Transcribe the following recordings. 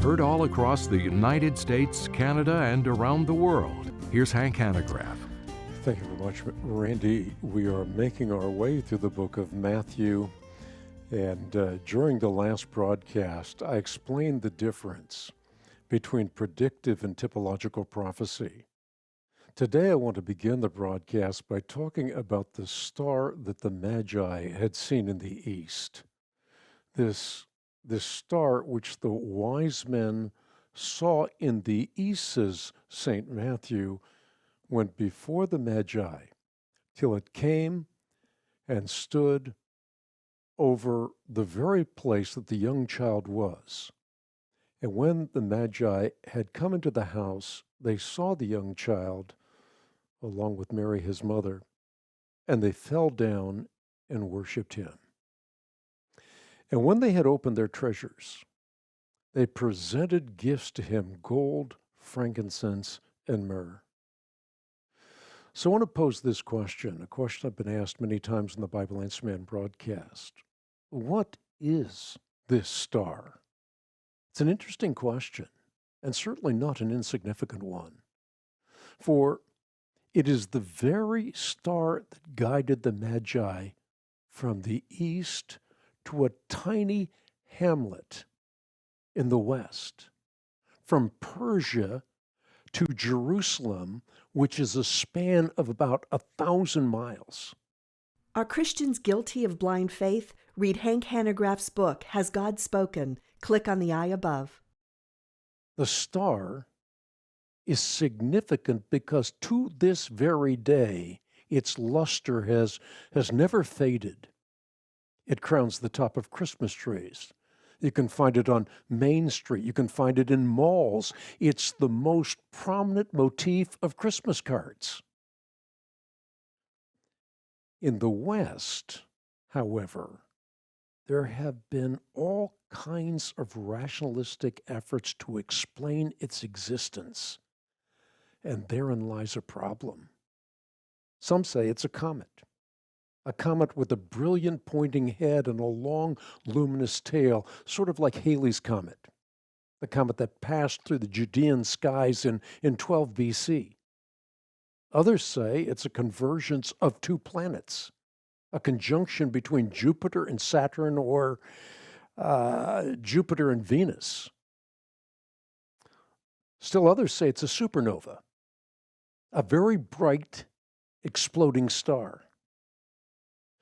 Heard all across the United States, Canada, and around the world. Here's Hank Hanegraaff. Thank you very much, Randy. We are making our way through the book of Matthew, and during the last broadcast, I explained the difference between predictive and typological prophecy. Today, I want to begin the broadcast by talking about the star that the Magi had seen in the east. This star which the wise men saw in the east, says St. Matthew, went before the Magi till it came and stood over the very place that the young child was. And when the Magi had come into the house, they saw the young child along with Mary, his mother, and they fell down and worshipped him. And when they had opened their treasures, they presented gifts to him, gold, frankincense, and myrrh. So I want to pose this question, a question I've been asked many times in the Bible Answer Man broadcast. What is this star? It's an interesting question, and certainly not an insignificant one. For it is the very star that guided the Magi from the east to a tiny hamlet in the west, from Persia to Jerusalem, which is a span of about 1,000 miles. Are Christians guilty of blind faith? Read Hank Hanegraaff's book, Has God Spoken? Click on the eye above. The star is significant because to this very day, its luster has never faded. It crowns the top of Christmas trees. You can find it on Main Street. You can find it in malls. It's the most prominent motif of Christmas cards. In the West, however, there have been all kinds of rationalistic efforts to explain its existence. And therein lies a problem. Some say it's a comet with a brilliant pointing head and a long luminous tail, sort of like Halley's Comet, the comet that passed through the Judean skies in 12 BC. Others say it's a convergence of two planets, a conjunction between Jupiter and Saturn, or Jupiter and Venus. Still others say it's a supernova, a very bright, exploding star.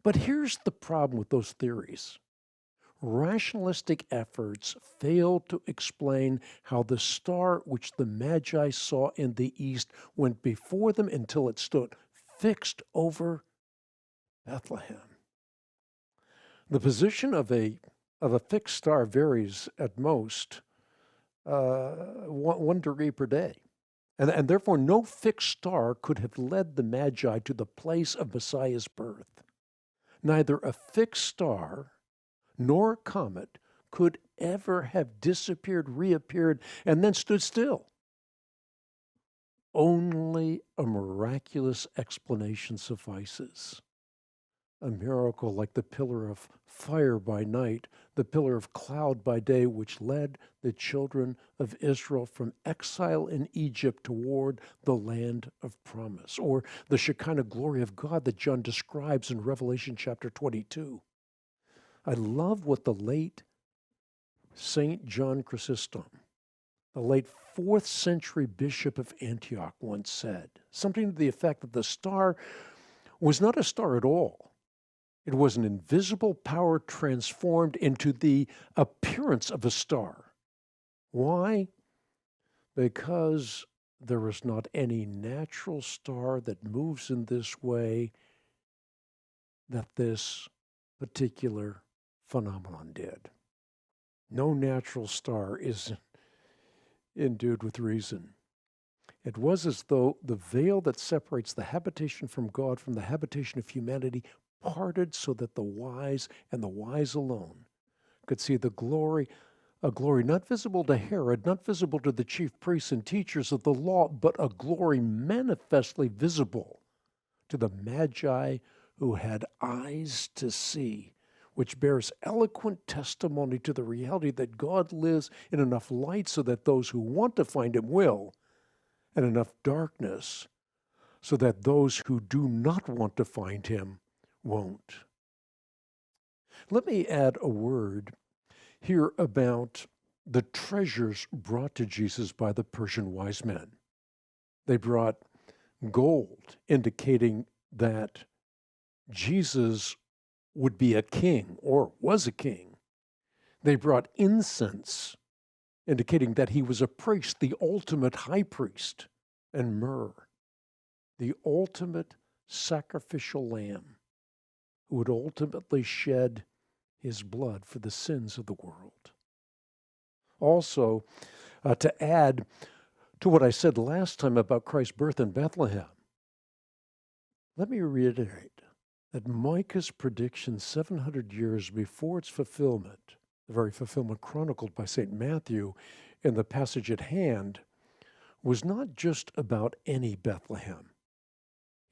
But here's the problem with those theories. Rationalistic efforts fail to explain how the star which the Magi saw in the east went before them until it stood fixed over Bethlehem. The position of a fixed star varies at most 1 degree per day. And therefore, no fixed star could have led the Magi to the place of Messiah's birth. Neither a fixed star nor a comet could ever have disappeared, reappeared, and then stood still. Only a miraculous explanation suffices. A miracle like the pillar of fire by night, the pillar of cloud by day, which led the children of Israel from exile in Egypt toward the land of promise, or the Shekinah glory of God that John describes in Revelation chapter 22. I love what the late St. John Chrysostom, the late 4th century bishop of Antioch, once said, something to the effect that the star was not a star at all. It was an invisible power transformed into the appearance of a star. Why? Because there is not any natural star that moves in this way that this particular phenomenon did. No natural star is endued with reason. It was as though the veil that separates the habitation from God from the habitation of humanity parted so that the wise and the wise alone could see the glory, a glory not visible to Herod, not visible to the chief priests and teachers of the law, but a glory manifestly visible to the Magi who had eyes to see which bears eloquent testimony to the reality that God lives in enough light so that those who want to find him will, and enough darkness so that those who do not want to find him won't. Let me add a word here about the treasures brought to Jesus by the Persian wise men. They brought gold, indicating that Jesus would be a king or was a king. They brought incense, indicating that he was a priest, the ultimate high priest, and myrrh, the ultimate sacrificial lamb who would ultimately shed his blood for the sins of the world. Also, to add to what I said last time about Christ's birth in Bethlehem, let me reiterate that Micah's prediction 700 years before its fulfillment, the very fulfillment chronicled by St. Matthew in the passage at hand, was not just about any Bethlehem.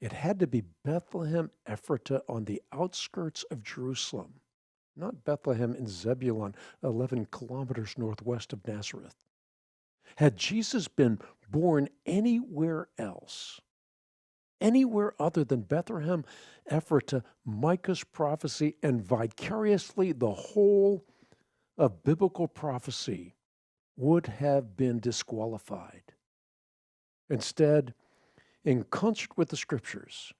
It had to be Bethlehem Ephratah on the outskirts of Jerusalem, not Bethlehem in Zebulun, 11 kilometers northwest of Nazareth. Had Jesus been born anywhere else, anywhere other than Bethlehem Ephratah, Micah's prophecy, and vicariously the whole of biblical prophecy would have been disqualified. Instead, in concert with the scriptures,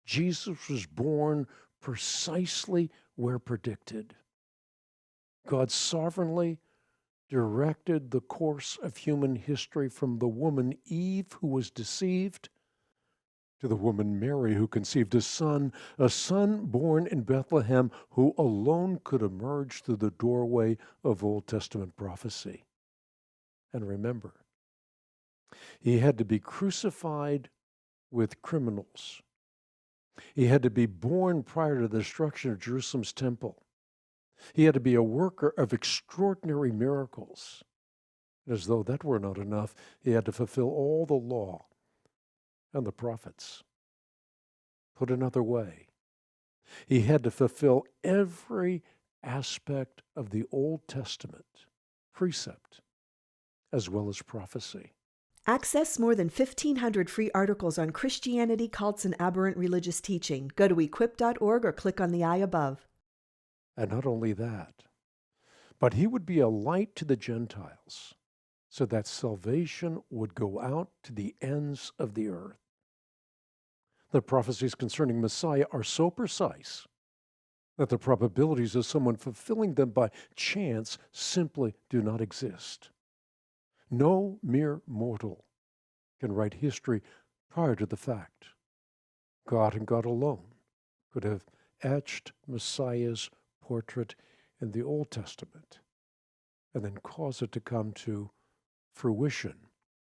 Jesus was born precisely where predicted. God sovereignly directed the course of human history from the woman Eve, who was deceived, to the woman Mary, who conceived a son born in Bethlehem, who alone could emerge through the doorway of Old Testament prophecy. And remember, he had to be crucified with criminals. He had to be born prior to the destruction of Jerusalem's temple. He had to be a worker of extraordinary miracles. As though that were not enough, he had to fulfill all the law and the prophets. Put another way, he had to fulfill every aspect of the Old Testament, precept as well as prophecy. Access more than 1,500 free articles on Christianity, cults, and aberrant religious teaching. Go to equip.org or click on the eye above. And not only that, but he would be a light to the Gentiles, so that salvation would go out to the ends of the earth. The prophecies concerning Messiah are so precise that the probabilities of someone fulfilling them by chance simply do not exist. No mere mortal can write history prior to the fact. God and God alone could have etched Messiah's portrait in the Old Testament and then cause it to come to fruition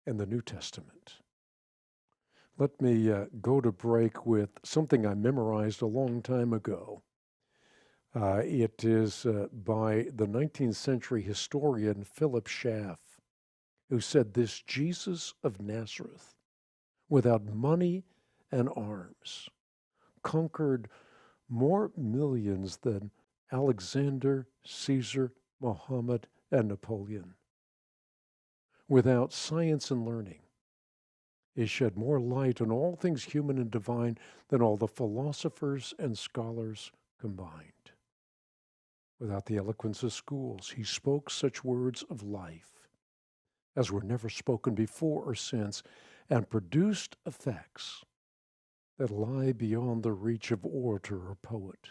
in the New Testament. Let me go to break with something I memorized a long time ago. It is by the 19th century historian Philip Schaff, who said this: Jesus of Nazareth, without money and arms, conquered more millions than Alexander, Caesar, Muhammad, and Napoleon. Without science and learning, he shed more light on all things human and divine than all the philosophers and scholars combined. Without the eloquence of schools, he spoke such words of life as were never spoken before or since, and produced effects that lie beyond the reach of orator or poet.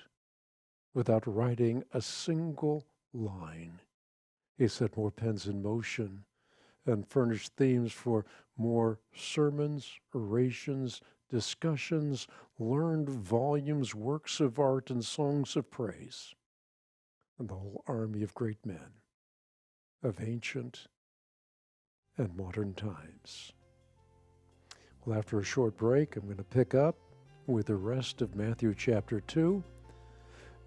Without writing a single line, he set more pens in motion and furnished themes for more sermons, orations, discussions, learned volumes, works of art, and songs of praise, and the whole army of great men of ancient and modern times. Well, after a short break, I'm going to pick up with the rest of Matthew chapter 2,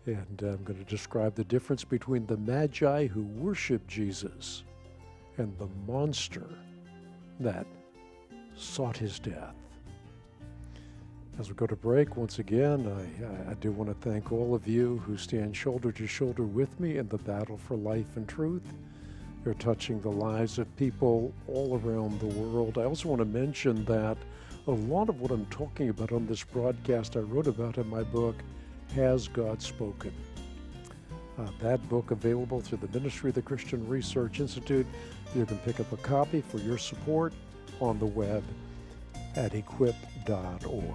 and I'm going to describe the difference between the Magi who worshiped Jesus and the monster that sought his death. As we go to break, once again, I do want to thank all of you who stand shoulder to shoulder with me in the battle for life and truth. You're touching the lives of people all around the world. I also want to mention that a lot of what I'm talking about on this broadcast I wrote about in my book, Has God Spoken? That book available through the Ministry of the Christian Research Institute. You can pick up a copy for your support on the web at equip.org.